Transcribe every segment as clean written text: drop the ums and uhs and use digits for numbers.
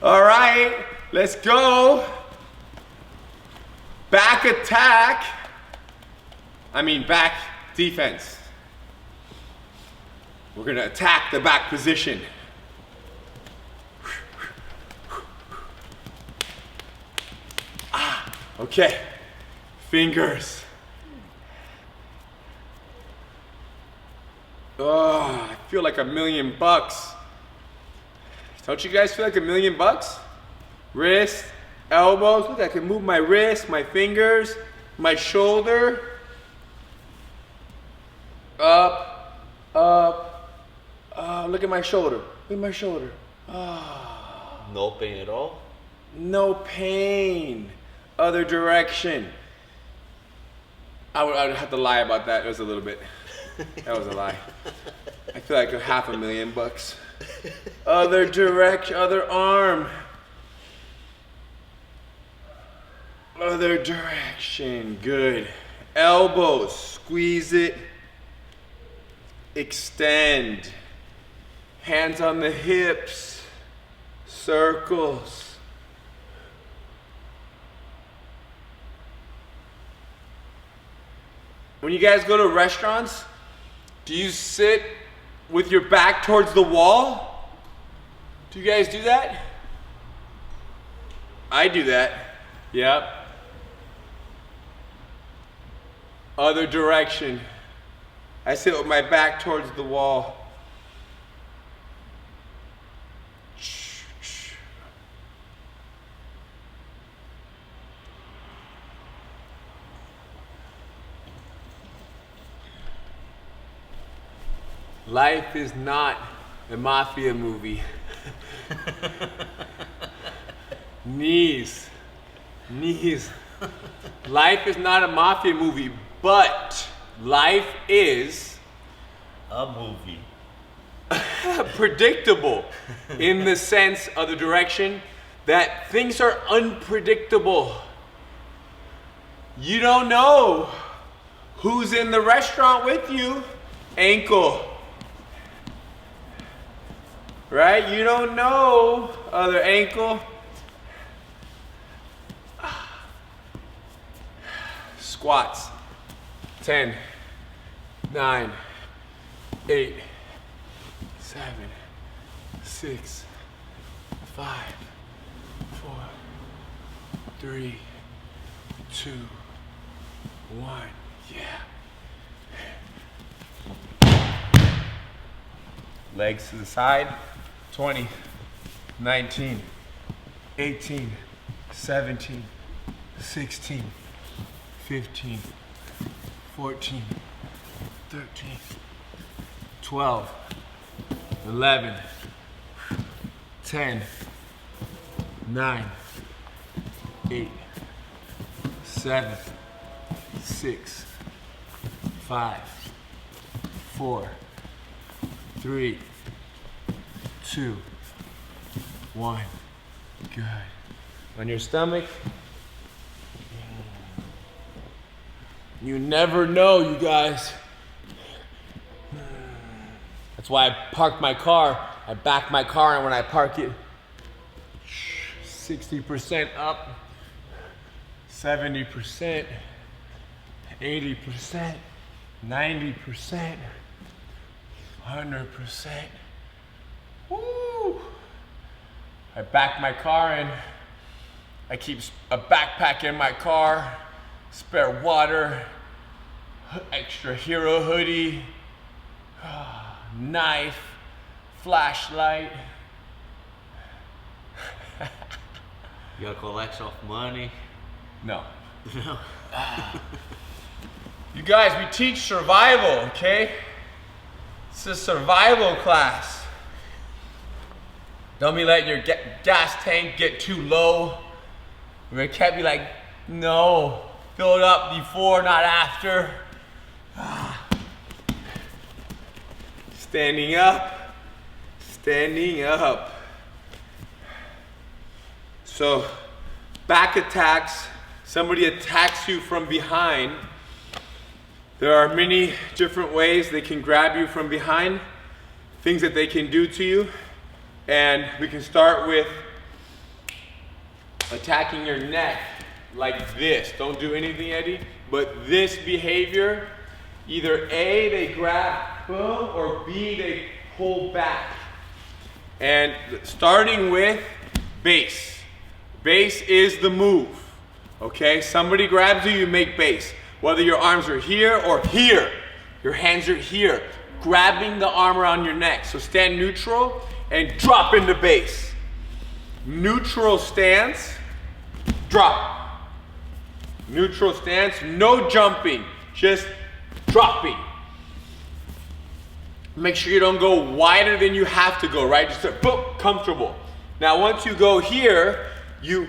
All right, let's go. Back attack. Back defense. We're gonna attack the back position. Okay, fingers. Oh, I feel like $1,000,000. Don't you guys feel like $1,000,000? Wrist, elbows. Look, I can move my wrist, my fingers, my shoulder. Up, up. Look at my shoulder. Look at my shoulder. Oh. No pain at all? No pain. Other direction. I would have to lie about that. It was a little bit. That was a lie. I feel like $500,000. Other direction, other arm. Other direction, good. Elbows, squeeze it. Extend. Hands on the hips. Circles. When you guys go to restaurants, do you sit with your back towards the wall? Do you guys do that? I do that. Yep. Other direction. I sit with my back towards the wall. Life is not a mafia movie. Knees. Life is not a mafia movie, but life is a movie. Predictable in the sense of the direction that things are unpredictable. You don't know who's in the restaurant with you. Ankle. Right? You don't know. Other ankle. Squats. 10, 9, 8, 7, 6, 5, 4, 3, 2, 1. Yeah. Legs to the side. 20, 19, 18, 17, 16, 15, 14, 13, 12, 11, 10, 9, 8, 7, 6, 5, 4, 3, 2, 1. Good. On your stomach. You never know, you guys. That's why I parked my car. I back my car, and when I park it, 60% up, 70%, 80%, 90%, 100%. Woo! I back my car and I keep a backpack in my car, spare water, extra hero hoodie, knife, flashlight. You gotta collect off money? No. No. You guys, we teach survival, okay? It's a survival class. Don't be letting your gas tank get too low. We can't be like, no, fill it up before, not after. Standing up, standing up. So, back attacks, somebody attacks you from behind. There are many different ways they can grab you from behind, things that they can do to you. And we can start with attacking your neck like this. Don't do anything, Eddie, but this behavior, either A, they grab, boom, or B, they pull back. And starting with base. Base is the move, okay? Somebody grabs you, you make base. Whether your arms are here or here, your hands are here, grabbing the arm around your neck. So stand neutral and drop into base. Neutral stance, drop. Neutral stance, no jumping, just dropping. Make sure you don't go wider than you have to go, right? Just boom, comfortable. Now once you go here, you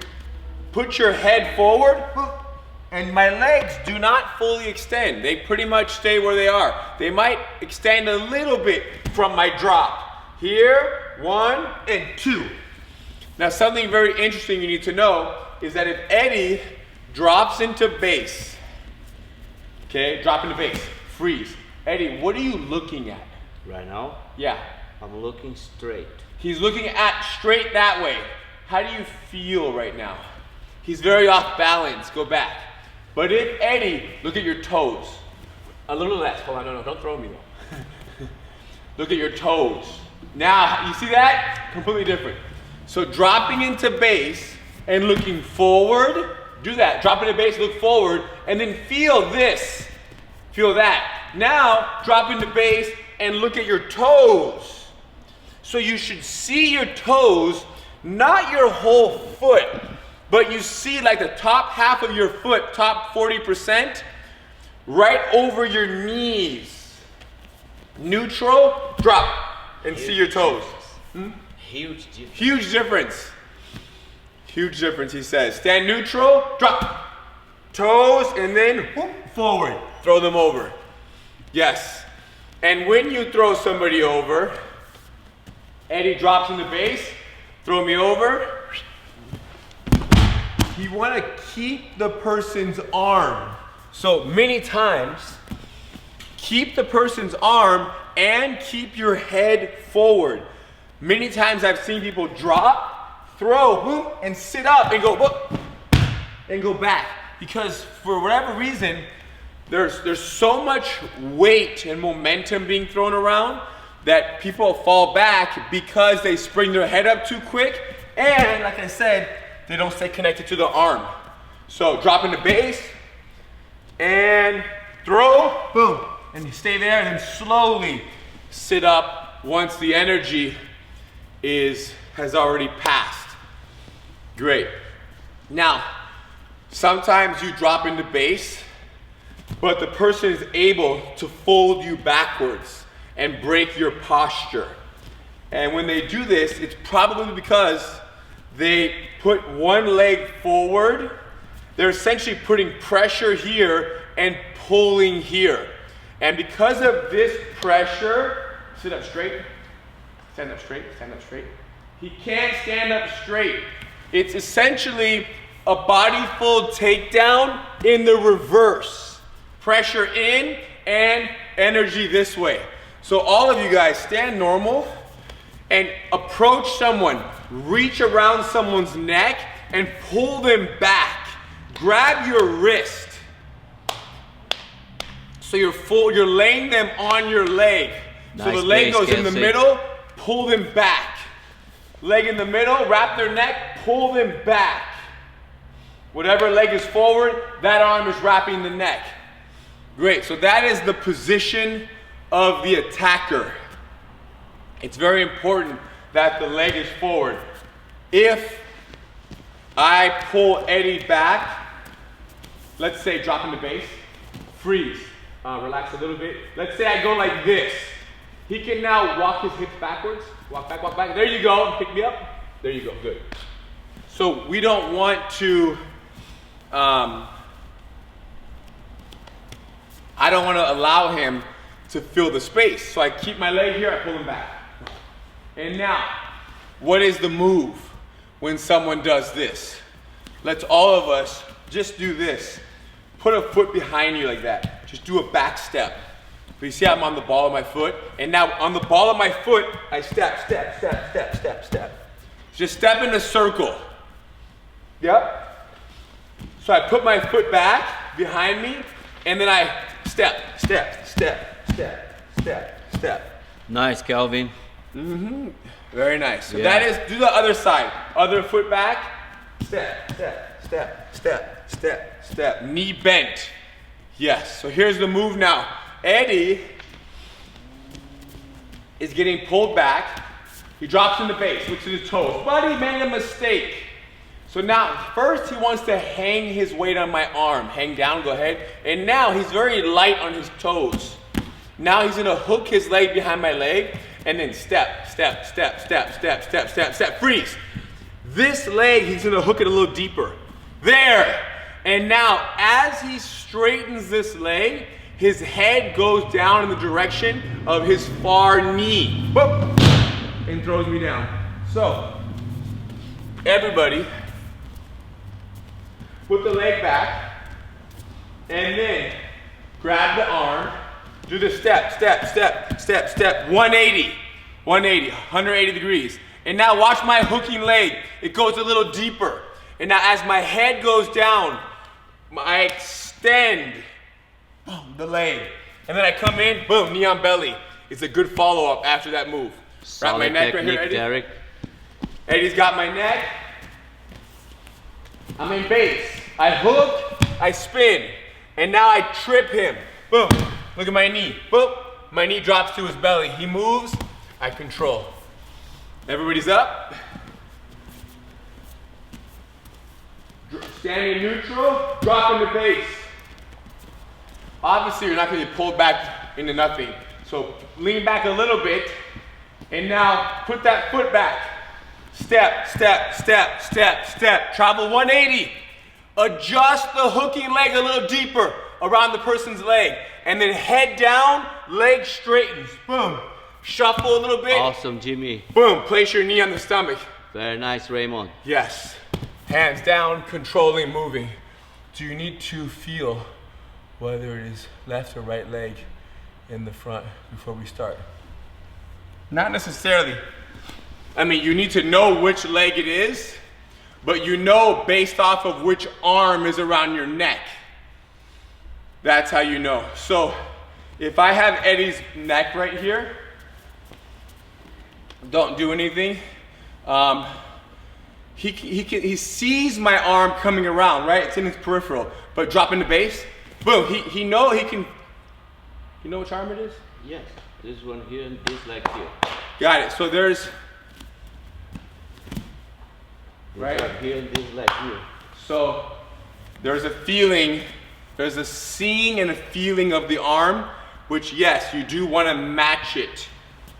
put your head forward, boom, and my legs do not fully extend. They pretty much stay where they are. They might extend a little bit from my drop. Here, 1 and 2. Now something very interesting you need to know is that if Eddie drops into base, okay, drop into base, freeze. Eddie, what are you looking at? Right now, Yeah. I'm looking straight. He's looking at straight that way. How do you feel right now? He's very off balance. Go back. But if Eddie, look at your toes. A little less. Hold on, no, don't throw me though. Look at your toes. Now, you see that? Completely different. So dropping into base and looking forward, do that. Drop into base, look forward, and then feel this. Feel that. Now, drop into base and look at your toes. So you should see your toes, not your whole foot, but you see like the top half of your foot, top 40%, right over your knees. Neutral, drop, and see your toes. Huge difference. Huge difference. Huge difference, he says. Stand neutral, drop. Toes, and then whoop, forward. Throw them over. Yes. And when you throw somebody over, Eddie drops in the base, throw me over. You want to keep the person's arm. So many times, keep the person's arm and keep your head forward. Many times I've seen people drop, throw, whoop, and sit up and go, whoop, and go back. Because for whatever reason, there's so much weight and momentum being thrown around that people fall back because they spring their head up too quick, and like I said, they don't stay connected to the arm. So drop into base and throw, boom, and you stay there, and then slowly sit up once the energy has already passed. Great. Now, sometimes you drop into base, but the person is able to fold you backwards and break your posture. And when they do this, it's probably because they put one leg forward. They're essentially putting pressure here and pulling here. And because of this pressure, sit up straight, stand up straight, stand up straight. He can't stand up straight. It's essentially a body fold takedown in the reverse. Pressure in and energy this way. So all of you guys stand normal and approach someone. Reach around someone's neck and pull them back. Grab your wrist. So you're laying them on your leg. So Nice the leg base, goes in the Kelsey. middle, pull them back. Leg in the middle, wrap their neck, pull them back. Whatever leg is forward, that arm is wrapping the neck. Great, so that is the position of the attacker. It's very important that the leg is forward. If I pull Eddie back, let's say drop into base, freeze, relax a little bit. Let's say I go like this. He can now walk his hips backwards, walk back, walk back. There you go, pick me up. There you go, good. So we don't want to, I don't want to allow him to fill the space. So I keep my leg here, I pull him back. And now, what is the move when someone does this? Let's all of us just do this. Put a foot behind you like that. Just do a back step. But you see I'm on the ball of my foot? And now on the ball of my foot, I step, step, step, step, step, step. Just step in a circle. Yep. So I put my foot back behind me, and then I step, step, step, step, step, step. Nice, Calvin. Mm-hmm. Very nice. So Yeah. that is, do the other side. Other foot back, step, step, step, step, step, step. Knee bent. Yes. So here's the move now. Eddie is getting pulled back. He drops in the base, looks at his toes. But he made a mistake. So now, first he wants to hang his weight on my arm. Hang down, go ahead. And now he's very light on his toes. Now he's gonna hook his leg behind my leg and then step, step, step, step, step, step, step, step, freeze. This leg, he's gonna hook it a little deeper. There. And now, as he straightens this leg, his head goes down in the direction of his far knee. Boop, and throws me down. So, everybody, put the leg back, and then grab the arm, do the step, step, step, step, step, 180, 180, 180 degrees. And now watch my hooking leg. It goes a little deeper. And now as my head goes down, I extend, boom, the leg. And then I come in, boom, knee on belly. It's a good follow-up after that move. Wrap my neck right here, Eddie. Derek. Eddie's got my neck. I'm in base. I hook, I spin, and now I trip him. Boom, look at my knee. Boom, my knee drops to his belly. He moves, I control. Everybody's up. Standing neutral, drop into base. Obviously, you're not going to get pulled back into nothing. So lean back a little bit, and now put that foot back. Step, step, step, step, step. Travel 180. Adjust the hooking leg a little deeper around the person's leg. And then head down, leg straightens. Boom. Shuffle a little bit. Awesome, Jimmy. Boom. Place your knee on the stomach. Very nice, Raymond. Yes. Hands down, controlling, moving. Do you need to feel whether it is left or right leg in the front before we start? Not necessarily. I mean, you need to know which leg it is, but you know based off of which arm is around your neck. That's how you know. So if I have Eddie's neck right here, don't do anything. He sees my arm coming around, right? It's in his peripheral, but drop into base, boom, he know he can, you know which arm it is? Yes, this one here and this leg here. Got it, so there's, This right? leg here and this leg here. So there's a feeling, there's a seeing and a feeling of the arm, which yes, you do want to match it.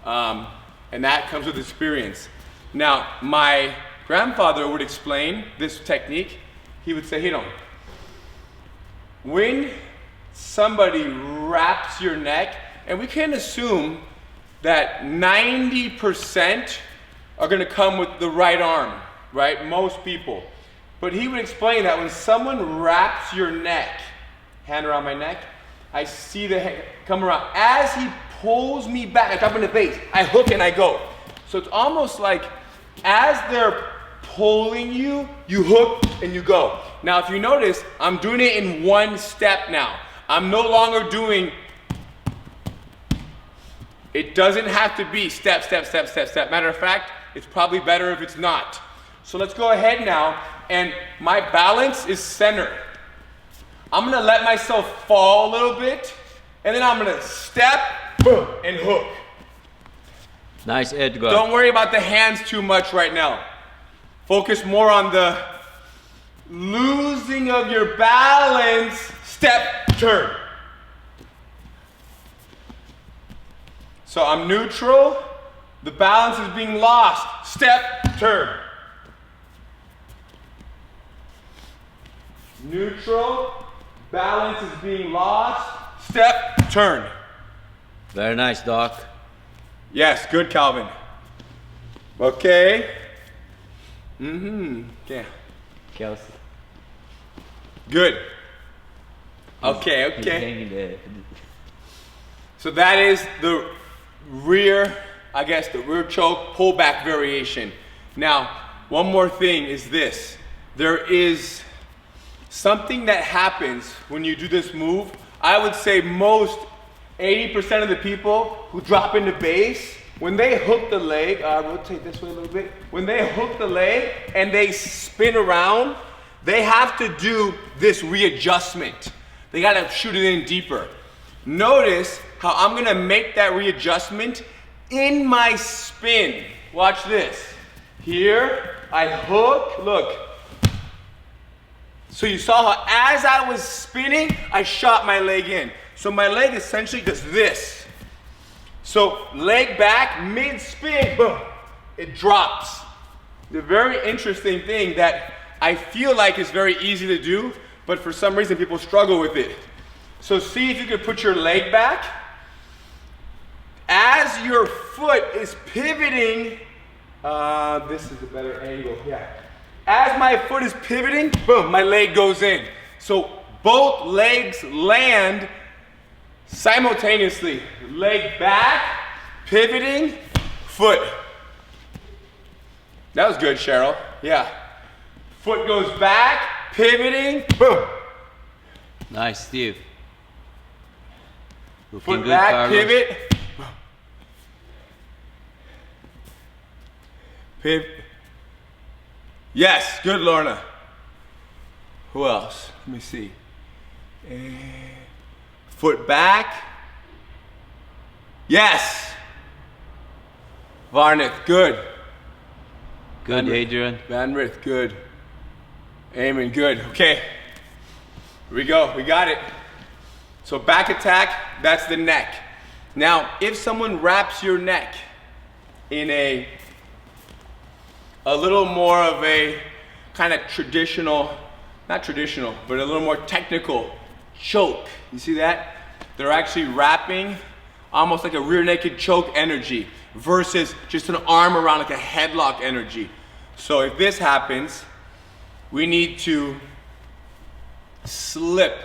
And that comes with experience. Now, my grandfather would explain this technique. He would say, Hidon, when somebody wraps your neck, and we can assume that 90% are gonna come with the right arm, right? Most people. But he would explain that when someone wraps your neck, hand around my neck, I see the head come around. As he pulls me back, I drop in the base, I hook and I go. So it's almost like as they're pulling you, you hook and you go. Now if you notice, I'm doing it in one step now. I'm no longer doing, it doesn't have to be step, step, step, step, step. Matter of fact, it's probably better if it's not. So let's go ahead now, and my balance is center. I'm gonna let myself fall a little bit, and then I'm gonna step, boom, and hook. Nice, Edgar. Don't worry about the hands too much right now. Focus more on the losing of your balance, step, turn. So I'm neutral, the balance is being lost, step, turn. Neutral, balance is being lost, step, turn. Very nice, Doc. Yes, good, Calvin. Okay. Yeah. Kelsey. Good. Okay, He's okay. hanging there. So that is the rear, I guess, the rear choke pullback variation. Now, one more thing is this. there is something that happens when you do this move. I would say most 80% of the people who drop into base, when they hook the leg, rotate this way a little bit. When they hook the leg and they spin around, they have to do this readjustment. They gotta shoot it in deeper. Notice how I'm gonna make that readjustment in my spin. Watch this. Here, I hook, look. So you saw how as I was spinning, I shot my leg in. So my leg essentially does this. So leg back, mid-spin, boom, it drops. The very interesting thing that I feel like is very easy to do, but for some reason people struggle with it. So see if you can put your leg back. As your foot is pivoting, this is a better angle, yeah. As my foot is pivoting, boom, my leg goes in. So both legs land simultaneously. Leg back, pivoting, foot. That was good, Cheryl. Yeah. Foot goes back, pivoting, boom. Nice, Steve. Looking Foot good, back, Carlos. pivot. Pivot. Yes, good, Lorna. Who else? Let me see. And foot back. Yes. Varnith, good. Good, Adrian. Van Rith, good. Eamon, good. Okay. Here we go. We got it. So back attack, that's the neck. Now, if someone wraps your neck in a little more of a kind of traditional, not traditional, but a little more technical choke. You see that? They're actually wrapping almost like a rear naked choke energy versus just an arm around like a headlock energy. So if this happens, we need to slip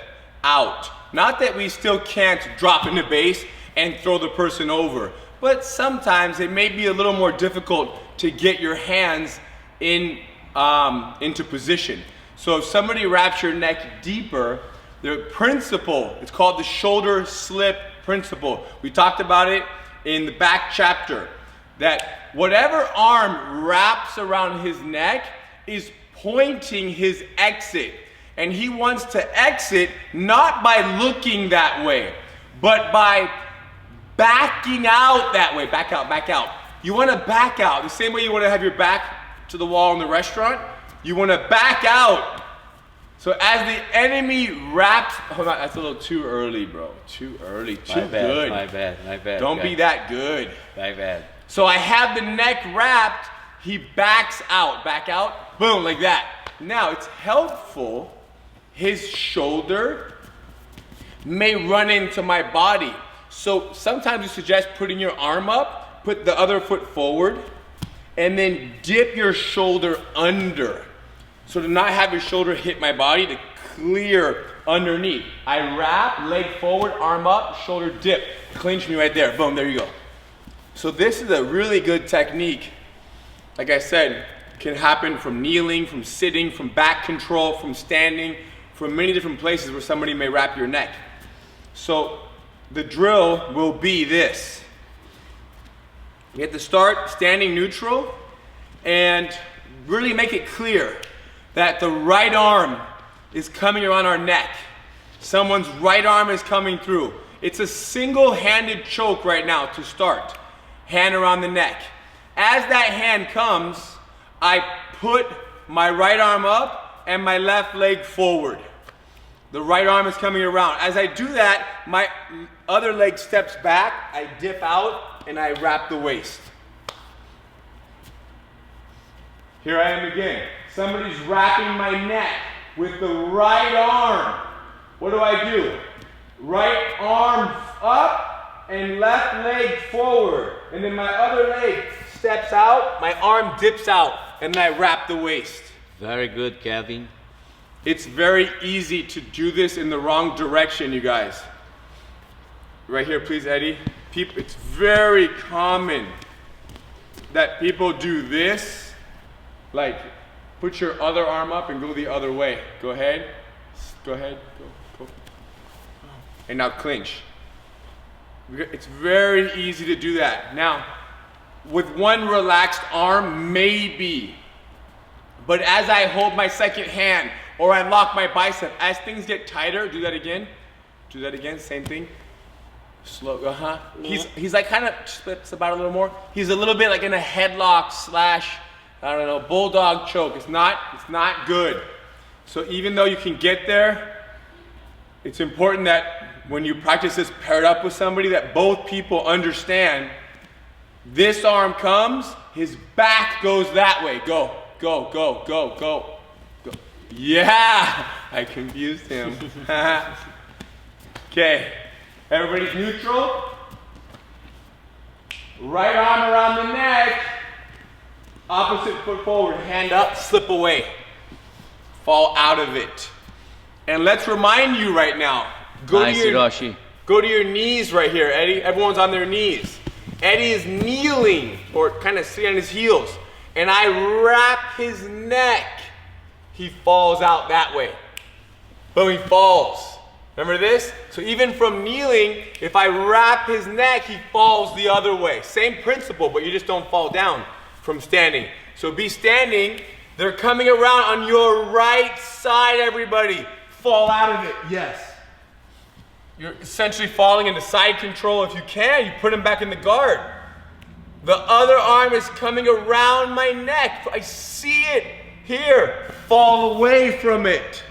out. Not that we still can't drop into base and throw the person over, but sometimes it may be a little more difficult to get your hands in into position. So if somebody wraps your neck deeper, the principle, it's called the shoulder slip principle. We talked about it in the back chapter, that whatever arm wraps around his neck is pointing his exit. And he wants to exit not by looking that way, but by backing out that way. Back out, back out. You want to back out. The same way you want to have your back to the wall in the restaurant, you want to back out. So as the enemy wraps, hold on, that's a little too early, bro. Too early, too good. My bad, my bad. Don't be that good. My bad. So I have the neck wrapped, he backs out, back out, boom, like that. Now it's helpful, his shoulder may run into my body. So sometimes we suggest putting your arm up, put the other foot forward, and then dip your shoulder under. So to not have your shoulder hit my body, to clear underneath. I wrap, leg forward, arm up, shoulder dip. Clinch me right there. Boom, there you go. So this is a really good technique. Like I said, can happen from kneeling, from sitting, from back control, from standing, from many different places where somebody may wrap your neck. So the drill will be this. You have to start standing neutral and really make it clear that the right arm is coming around our neck. Someone's right arm is coming through. It's a single-handed choke right now to start. Hand around the neck. As that hand comes, I put my right arm up and my left leg forward. The right arm is coming around. As I do that, my other leg steps back, I dip out, and I wrap the waist. Here I am again. Somebody's wrapping my neck with the right arm. What do? Right arm up and left leg forward. And then my other leg steps out, my arm dips out, and then I wrap the waist. Very good, Kevin. It's very easy to do this in the wrong direction, you guys. Right here, please, Eddie. It's very common that people do this, like Put your other arm up and go the other way. Go ahead. Go ahead. Go. And now clinch. It's very easy to do that. Now, with one relaxed arm, maybe. But as I hold my second hand or I lock my bicep, as things get tighter, do that again. Do that again, same thing. Slow, He's like kind of slips about a little more. He's a little bit like in a headlock slash, I don't know, bulldog choke. It's not good. So even though you can get there, it's important that when you practice this paired up with somebody that both people understand this arm comes, his back goes that way. Go. Yeah, I confused him. Okay. Everybody's neutral. Right arm around the neck. Opposite foot forward. Hand up, slip away. Fall out of it. And let's remind you right now. Go to your knees right here, Eddie. Everyone's on their knees. Eddie is kneeling or kind of sitting on his heels. And I wrap his neck. He falls out that way. Boom, he falls. Remember this? So even from kneeling, if I wrap his neck, he falls the other way. Same principle, but you just don't fall down from standing. So be standing. They're coming around on your right side, everybody. Fall out of it. Yes. You're essentially falling into side control. If you can, you put him back in the guard. The other arm is coming around my neck. I see it here. Fall away from it.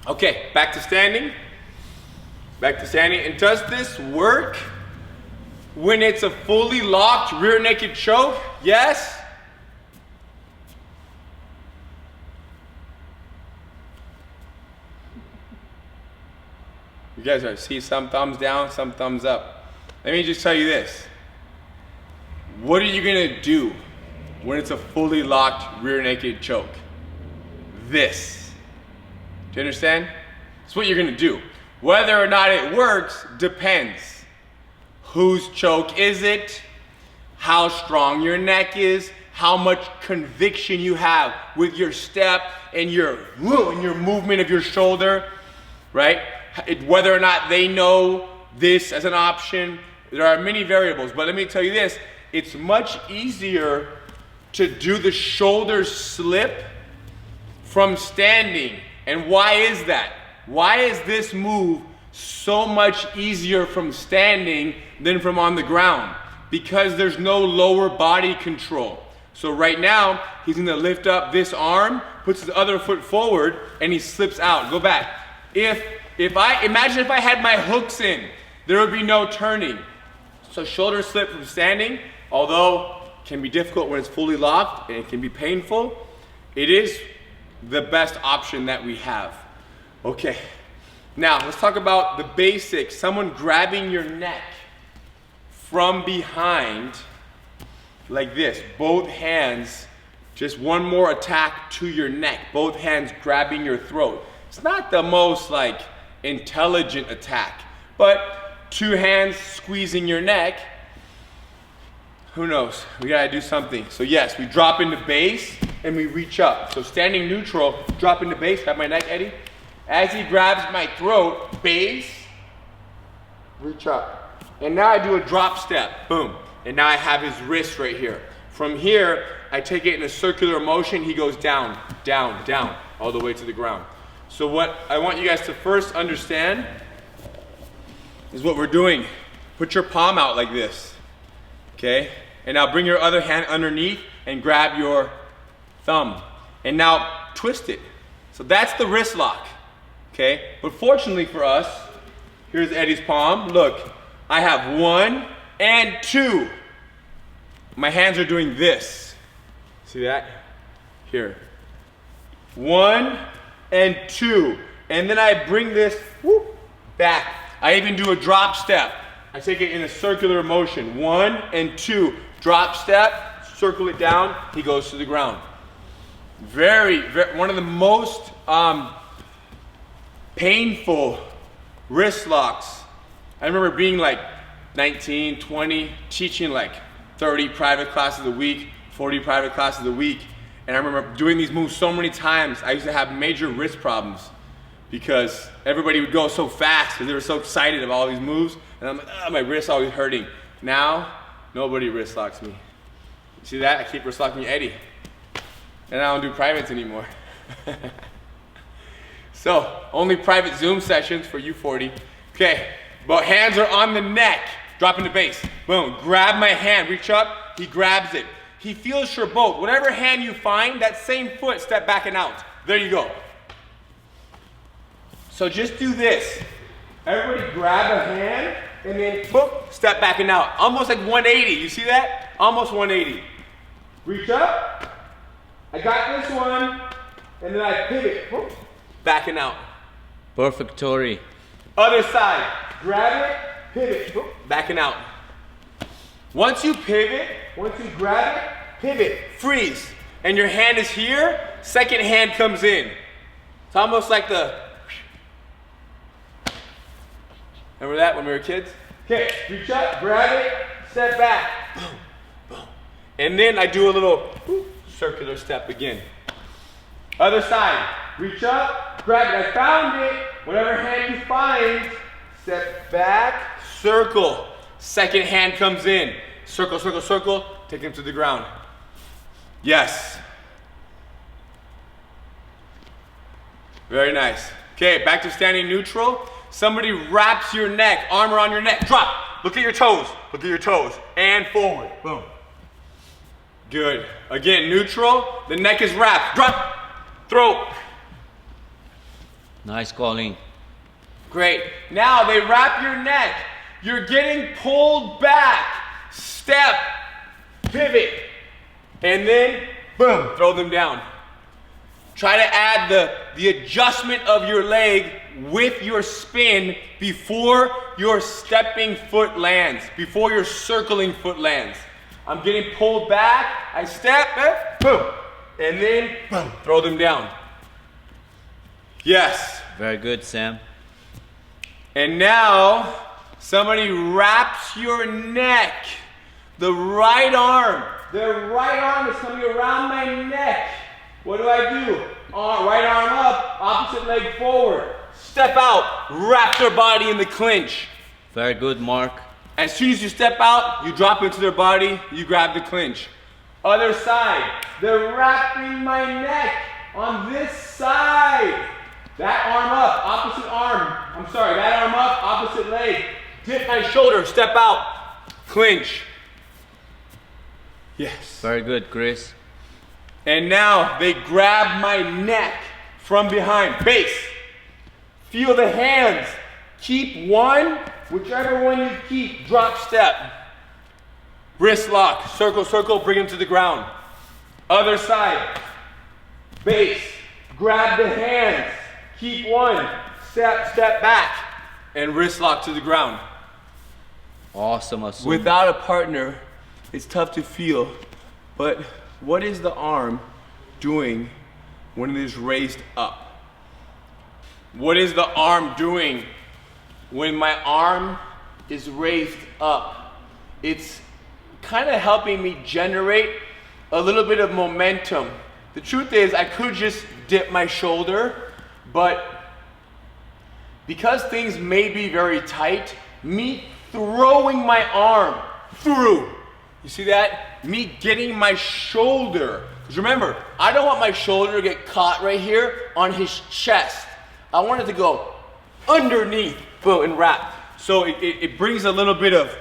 Okay, back to standing. And does this work when it's a fully locked rear naked choke? Yes. You guys see some thumbs down, some thumbs up. Let me just tell you this. What are you gonna do when it's a fully locked rear naked choke? This. Do you understand? That's what you're gonna do. Whether or not it works depends. Whose choke is it? How strong your neck is? How much conviction you have with your step and your movement of your shoulder, right? Whether or not they know this as an option. There are many variables, but let me tell you this. It's much easier to do the shoulder slip from standing. And why is that? Why is this move so much easier from standing than from on the ground? Because there's no lower body control. So right now, he's gonna lift up this arm, puts his other foot forward, and he slips out. Go back. Imagine if I had my hooks in, there would be no turning. So shoulder slip from standing, although it can be difficult when it's fully locked and it can be painful, it is the best option that we have. Okay, now let's talk about the basics. Someone grabbing your neck from behind like this, both hands, just one more attack to your neck, both hands grabbing your throat. It's not the most like intelligent attack, but two hands squeezing your neck, who knows? We gotta do something. So yes, we drop into base and we reach up. So standing neutral, drop into base, grab my neck, Eddie. As he grabs my throat, base, reach up. And now I do a drop step, boom. And now I have his wrist right here. From here, I take it in a circular motion, he goes down, down, down, all the way to the ground. So what I want you guys to first understand is what we're doing. Put your palm out like this, okay? And now bring your other hand underneath and grab your thumb. And now twist it. So that's the wrist lock, okay? But fortunately for us, here's Eddie's palm. Look, I have 1 and 2. My hands are doing this. See that? Here. 1 and 2. And then I bring this back. I even do a drop step. I take it in a circular motion. 1 and 2. Drop step, circle it down, he goes to the ground. Very, one of the most painful wrist locks. I remember being like 19, 20, teaching like 30 private classes a week, 40 private classes a week. And I remember doing these moves so many times, I used to have major wrist problems because everybody would go so fast because they were so excited about all these moves. And I'm like, oh, my wrist's always hurting. Now, nobody wrist locks me. See that? I keep wrist locking Eddie. And I don't do privates anymore. So, only private Zoom sessions for you 40. Okay, but hands are on the neck. Dropping the base. Boom, grab my hand, reach up, he grabs it. He feels your both. Whatever hand you find, that same foot, step back and out. There you go. So just do this. Everybody grab a hand, and then boom, step back and out. Almost like 180, you see that? Almost 180. Reach up, I got this one, and then I pivot, boom, back and out. Perfect, Tori. Other side, grab it, pivot, boom, back and out. Once you pivot, once you grab it, pivot, freeze, and your hand is here, second hand comes in. It's almost like the, remember that when we were kids? Okay, reach up, grab it, step back, boom, boom. And then I do a little circular step again. Other side, reach up, grab it, I found it, whatever hand you find, step back, circle. Second hand comes in. Circle, circle, circle. Take him to the ground. Yes. Very nice. Okay, back to standing neutral. Somebody wraps your neck, arm around your neck. Drop. Look at your toes. Look at your toes. And forward. Boom. Good. Again, neutral. The neck is wrapped. Drop. Throw. Nice calling. Great. Now they wrap your neck. You're getting pulled back. Step, pivot, and then boom, throw them down. Try to add the adjustment of your leg with your spin before your stepping foot lands, before your circling foot lands. I'm getting pulled back, I step, boom, and then boom, throw them down. Yes. Very good, Sam. And now, somebody wraps your neck. The right arm is coming around my neck. What do? Right arm up, opposite leg forward. Step out, wrap their body in the clinch. Very good, Mark. As soon as you step out, you drop into their body, you grab the clinch. Other side, they're wrapping my neck on this side. That arm up, that arm up, opposite leg. Dip my shoulder, step out, clinch. Yes. Very good, Chris. And now they grab my neck from behind, base. Feel the hands. Keep one, whichever one you keep, drop step. Wrist lock, circle, circle, bring them to the ground. Other side, base, grab the hands. Keep one, step back, and wrist lock to the ground. Awesome, awesome. Without a partner, it's tough to feel, but what is the arm doing when it is raised up? What is the arm doing when my arm is raised up? It's kind of helping me generate a little bit of momentum. The truth is, I could just dip my shoulder, but because things may be very tight, me throwing my arm through, you see that? Me getting my shoulder, because remember, I don't want my shoulder to get caught right here on his chest. I want it to go underneath, boom, and wrap. So it brings a little bit of,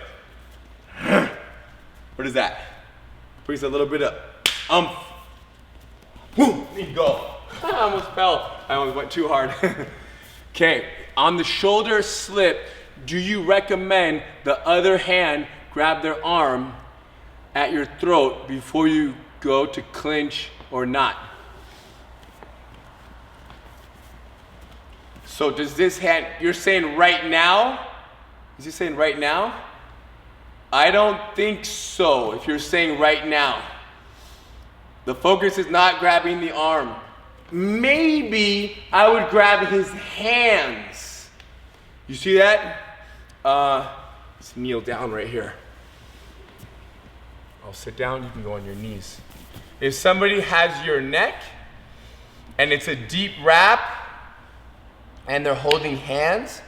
what is that? Brings a little bit of, boom, there you go. I almost fell. I almost went too hard. Okay, on the shoulder slip, do you recommend the other hand grab their arm at your throat before you go to clinch or not? So does this hand, you're saying right now? Is he saying right now? I don't think so, if you're saying right now. The focus is not grabbing the arm. Maybe I would grab his hands. You see that? Let's kneel down right here. I'll sit down, you can go on your knees. If somebody has your neck and it's a deep wrap and they're holding hands,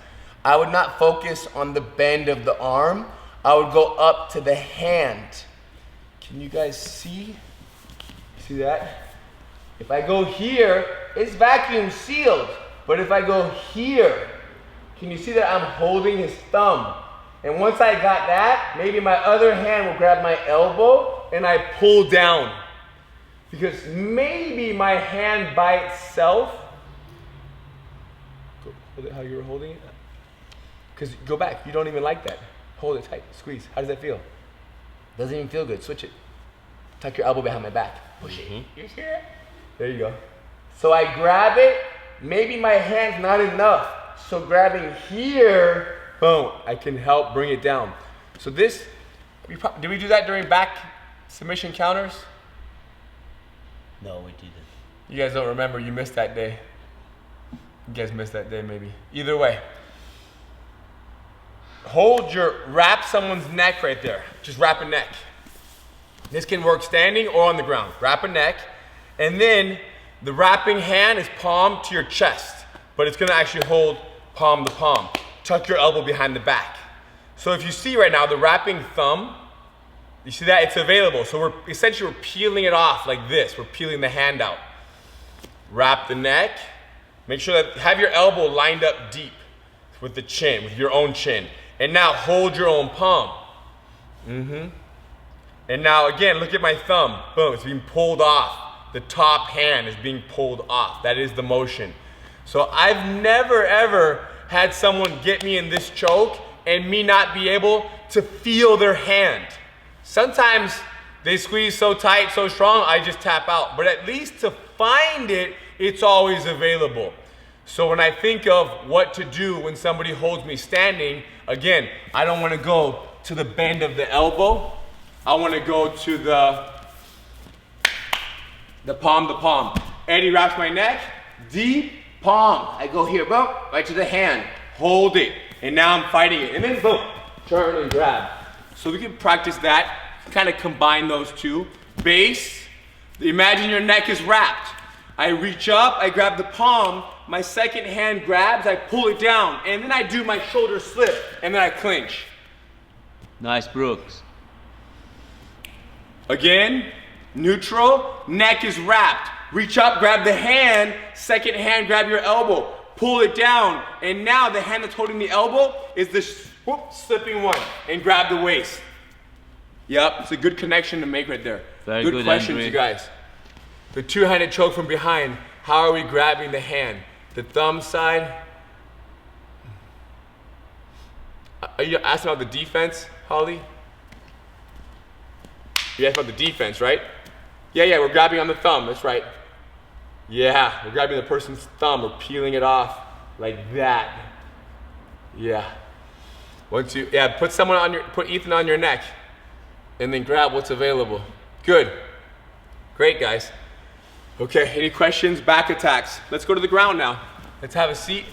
I would not focus on the bend of the arm. I would go up to the hand. Can you guys see? See that? If I go here, it's vacuum sealed. But if I go here, can you see that I'm holding his thumb? And once I got that, maybe my other hand will grab my elbow and I pull down. Because maybe my hand by itself, hold it how you were holding it. Because go back, you don't even like that. Hold it tight, squeeze. How does that feel? Doesn't even feel good, switch it. Tuck your elbow behind my back. Push it, you see it? There you go. So I grab it, maybe my hand's not enough. So grabbing here, boom, I can help bring it down. So this, did we do that during back submission counters? No, we didn't. You guys don't remember, you missed that day. You guys missed that day maybe. Either way. Wrap someone's neck right there. Just wrap a neck. This can work standing or on the ground. Wrap a neck. And then the wrapping hand is palm to your chest. But it's gonna actually hold palm to palm. Tuck your elbow behind the back. So if you see right now, the wrapping thumb, you see that? It's available. So we're essentially peeling it off like this. We're peeling the hand out. Wrap the neck. Make sure that, have your elbow lined up deep with the chin, with your own chin. And now hold your own palm. And now again, look at my thumb. Boom, it's being pulled off. The top hand is being pulled off. That is the motion. So I've never ever had someone get me in this choke and me not be able to feel their hand. Sometimes they squeeze so tight, so strong, I just tap out. But at least to find it, it's always available. So when I think of what to do when somebody holds me standing, again, I don't want to go to the bend of the elbow. I want to go to the palm to palm. Eddie wraps my neck, deep palm. I go here, boom, right to the hand. Hold it. And now I'm fighting it. And then boom, turn and grab. So we can practice that, kind of combine those two. Base, imagine your neck is wrapped. I reach up, I grab the palm, my second hand grabs, I pull it down, and then I do my shoulder slip, and then I clinch. Nice, Brooks. Again, neutral, neck is wrapped. Reach up, grab the hand, second hand, grab your elbow, pull it down, and now the hand that's holding the elbow is the slipping one, and grab the waist. Yep, it's a good connection to make right there. Very good questions, Andre. you guys. The two-handed choke from behind, how are we grabbing the hand? The thumb side. Are you asking about the defense, Holly? You asked about the defense, right? Yeah, we're grabbing on the thumb, that's right. Yeah, we're grabbing the person's thumb, we're peeling it off like that. Yeah. Once you, put Ethan on your neck and then grab what's available. Good. Great, guys. Okay, any questions? Back attacks. Let's go to the ground now. Let's have a seat.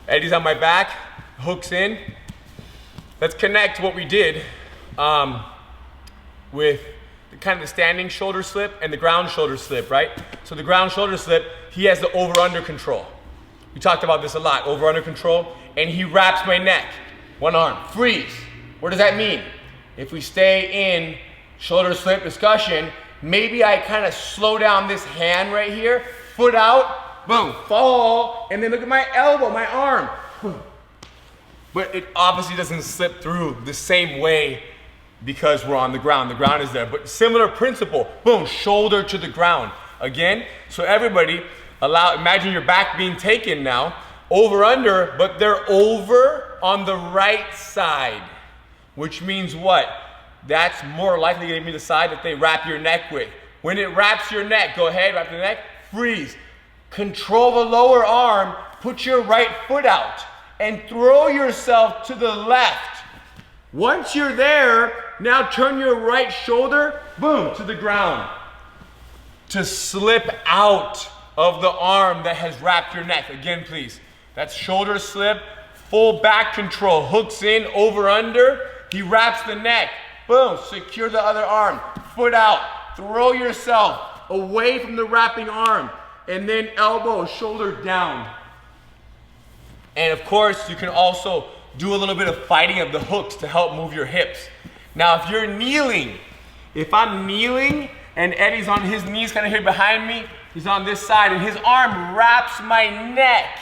Eddie's on my back, hooks in. Let's connect what we did with kind of the standing shoulder slip and the ground shoulder slip, right? So the ground shoulder slip, he has the over-under control. We talked about this a lot, over-under control, and he wraps my neck. One arm, freeze. What does that mean? If we stay in shoulder slip discussion, maybe I kind of slow down this hand right here, foot out, boom, fall, and then look at my elbow, my arm. But it obviously doesn't slip through the same way because we're on the ground. The ground is there, but similar principle, boom, shoulder to the ground. Again, so everybody, imagine your back being taken now, over under, but they're over on the right side, which means what? That's more likely going to be the side that they wrap your neck with. When it wraps your neck, go ahead, wrap the neck, freeze. Control the lower arm, put your right foot out, and throw yourself to the left. Once you're there, now turn your right shoulder, boom, to the ground. To slip out of the arm that has wrapped your neck. Again, please. That's shoulder slip, full back control, hooks in, over, under. He wraps the neck, boom, secure the other arm, foot out, throw yourself away from the wrapping arm, and then elbow, shoulder down. And of course, you can also do a little bit of fighting of the hooks to help move your hips. Now, if you're kneeling, if I'm kneeling and Eddie's on his knees kind of here behind me, he's on this side and his arm wraps my neck.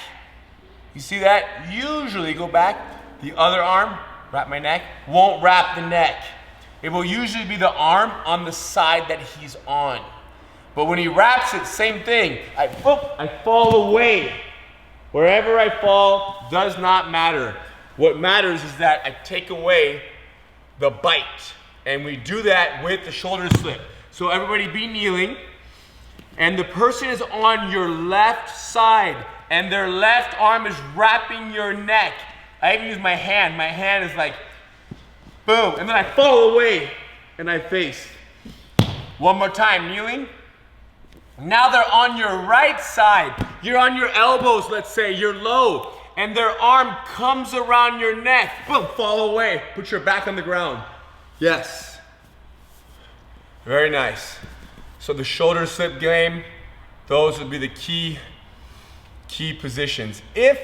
You see that? Usually, go back, the other arm, wrap my neck, won't wrap the neck. It will usually be the arm on the side that he's on. But when he wraps it, same thing. I fall away. Wherever I fall does not matter. What matters is that I take away the bite. And we do that with the shoulder slip. So everybody be kneeling. And the person is on your left side. And their left arm is wrapping your neck. I even use my hand. My hand is like, boom. And then I fall away and I face. One more time, kneeling. Now they're on your right side. You're on your elbows, let's say. You're low. And their arm comes around your neck. Boom, fall away. Put your back on the ground. Yes. Very nice. So the shoulder slip game, those would be the key positions. If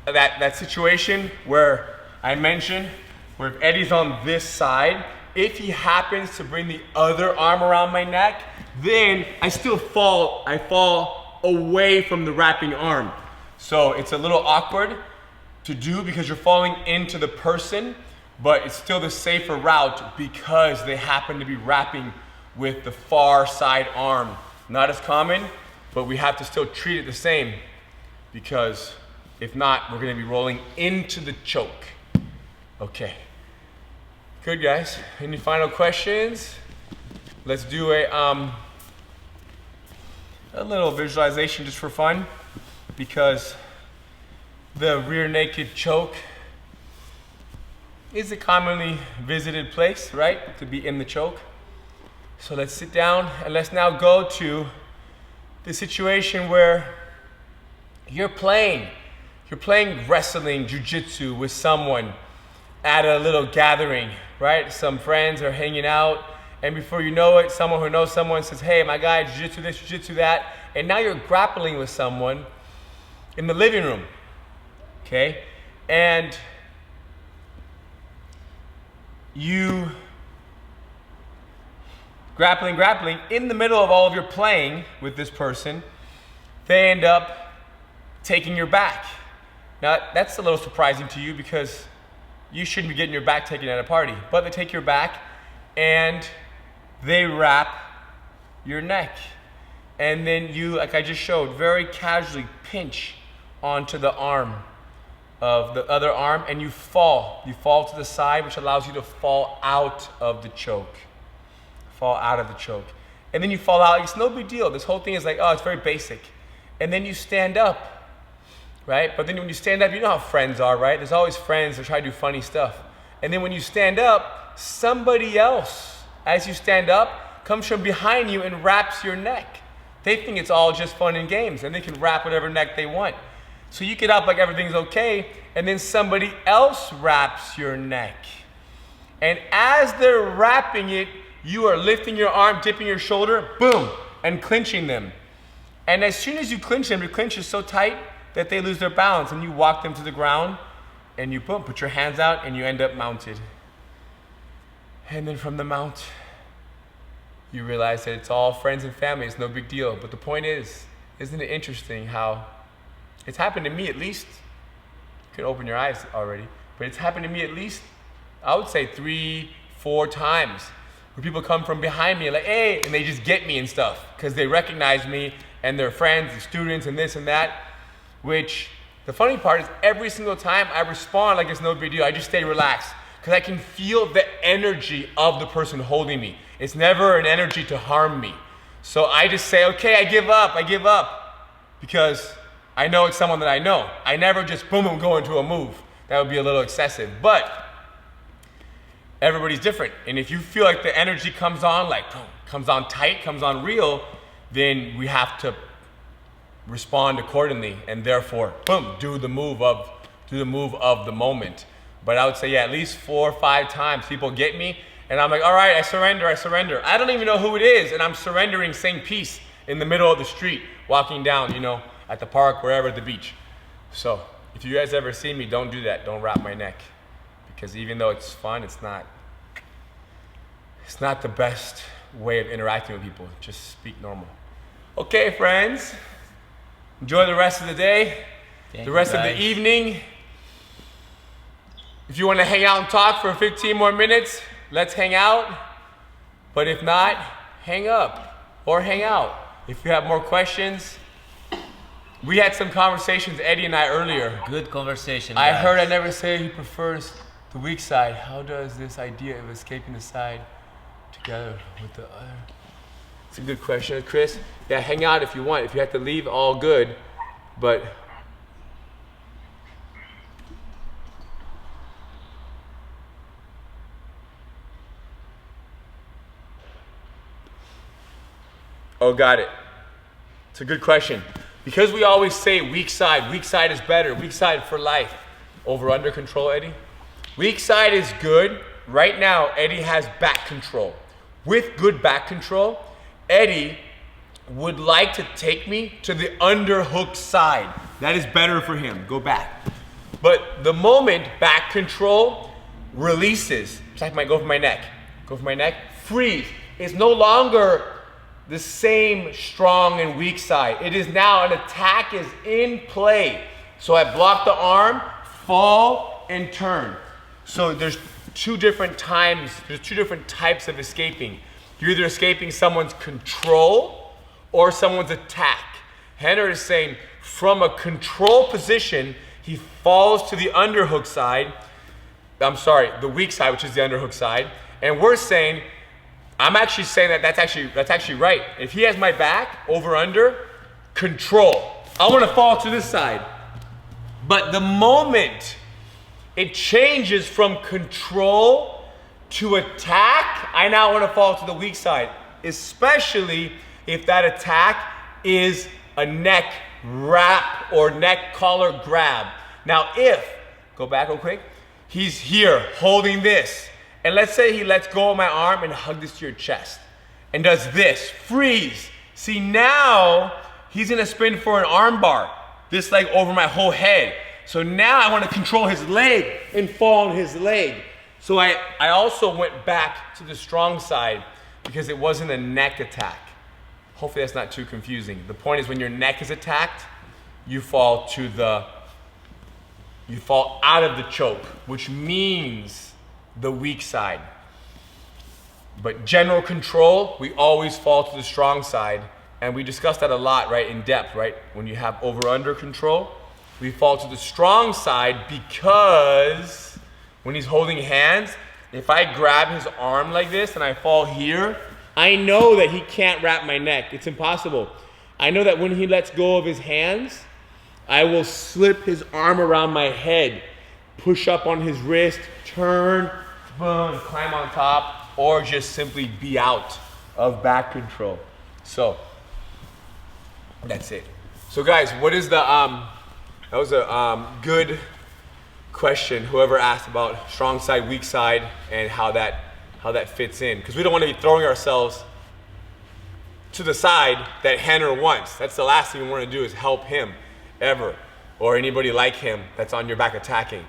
that situation where I mentioned, where if Eddie's on this side, if he happens to bring the other arm around my neck, then I still fall. I fall away from the wrapping arm. So it's a little awkward to do because you're falling into the person, but it's still the safer route because they happen to be wrapping with the far side arm. Not as common, but we have to still treat it the same because if not, we're gonna be rolling into the choke. Okay. Good, guys. Any final questions? Let's do a little visualization just for fun, because the rear naked choke is a commonly visited place, right? To be in the choke. So let's sit down and let's now go to the situation where you're playing wrestling, jiu-jitsu with someone at a little gathering, right? Some friends are hanging out, and before you know it, someone who knows someone says, hey, my guy, jiu-jitsu this, jiu-jitsu that, and now you're grappling with someone in the living room, okay? And you grappling, in the middle of all of your playing with this person, they end up taking your back. Now, that's a little surprising to you because you shouldn't be getting your back taken at a party, but they take your back and they wrap your neck. And then you, like I just showed, very casually pinch onto the arm of the other arm and you fall. You fall to the side, which allows you to fall out of the choke. Fall out of the choke. And then you fall out, it's no big deal. This whole thing is like, oh, it's very basic. And then you stand up, right? But then when you stand up, you know how friends are, right? There's always friends that try to do funny stuff. And then when you stand up, somebody else, as you stand up, comes from behind you and wraps your neck. They think it's all just fun and games, and they can wrap whatever neck they want. So you get up like everything's okay, and then somebody else wraps your neck. And as they're wrapping it, you are lifting your arm, dipping your shoulder, boom, and clinching them. And as soon as you clinch them, your clinch is so tight that they lose their balance, and you walk them to the ground, and you boom, put your hands out, and you end up mounted. And then from the mount, you realize that it's all friends and family, it's no big deal. But the point is, isn't it interesting how it's happened to me at least, you can open your eyes already, but it's happened to me at least, I would say 3-4 times, where people come from behind me like, hey, and they just get me and stuff, because they recognize me, and they're friends, and students, and this and that, which, the funny part is every single time I respond like it's no big deal, I just stay relaxed, because I can feel the energy of the person holding me. It's never an energy to harm me. So I just say, okay, I give up, because I know it's someone that I know. I never just boom, go into a move. That would be a little excessive, but everybody's different. And if you feel like the energy comes on, like boom, comes on tight, comes on real, then we have to respond accordingly and therefore, boom, do the move of do the move of the moment. But I would say, yeah, at least 4 or 5 times people get me, and I'm like, all right, I surrender, I surrender. I don't even know who it is, and I'm surrendering same piece in the middle of the street, walking down, you know, at the park, wherever, at the beach. So if you guys ever see me, don't do that. Don't wrap my neck, because even though it's fun, it's not the best way of interacting with people. Just speak normal. Okay, friends, enjoy the rest of the day, the rest of the evening. If you want to hang out and talk for 15 more minutes, let's hang out. But if not, hang up or hang out. If you have more questions, we had some conversations, Eddie and I, earlier. Good conversation, I guys. heard I never say he prefers the weak side. How does this idea of escaping the side together with the other? It's a good question, Chris. Yeah, hang out if you want. If you have to leave, all good. But oh, got it. It's a good question. Because we always say weak side is better, weak side for life. Over under control, Eddie? Weak side is good. Right now, Eddie has back control. With good back control, Eddie would like to take me to the underhook side. That is better for him. Go back. But the moment back control releases, it's like I might go for my neck. Go for my neck, freeze. It's no longer the same strong and weak side. It is now an attack is in play. So I block the arm, fall, and turn. So there's 2 different times, there's 2 different types of escaping. You're either escaping someone's control or someone's attack. Henner is saying from a control position, he falls to the underhook side. I'm sorry, the weak side, which is the underhook side. And we're saying, I'm actually saying that's actually right. If he has my back, over under, control. I want to fall to this side. But the moment it changes from control to attack, I now want to fall to the weak side, especially if that attack is a neck wrap or neck collar grab. Now if, go back real quick, he's here holding this, and let's say he lets go of my arm and hug this to your chest and does this, freeze. See, now he's gonna spin for an arm bar, this leg over my whole head. So now I wanna control his leg and fall on his leg. So I also went back to the strong side because it wasn't a neck attack. Hopefully that's not too confusing. The point is when your neck is attacked, you fall out of the choke, which means the weak side. But general control, we always fall to the strong side. And we discussed that a lot, right, in depth, right? When you have over-under control, we fall to the strong side because when he's holding hands, if I grab his arm like this and I fall here, I know that he can't wrap my neck. It's impossible. I know that when he lets go of his hands, I will slip his arm around my head, push up on his wrist, turn, boom, climb on top, or just simply be out of back control. So that's it. So guys, what is the that was a good question, whoever asked about strong side, weak side, and how that fits in, because we don't want to be throwing ourselves to the side that Henner wants. That's the last thing we want to do, is help him ever, or anybody like him that's on your back attacking.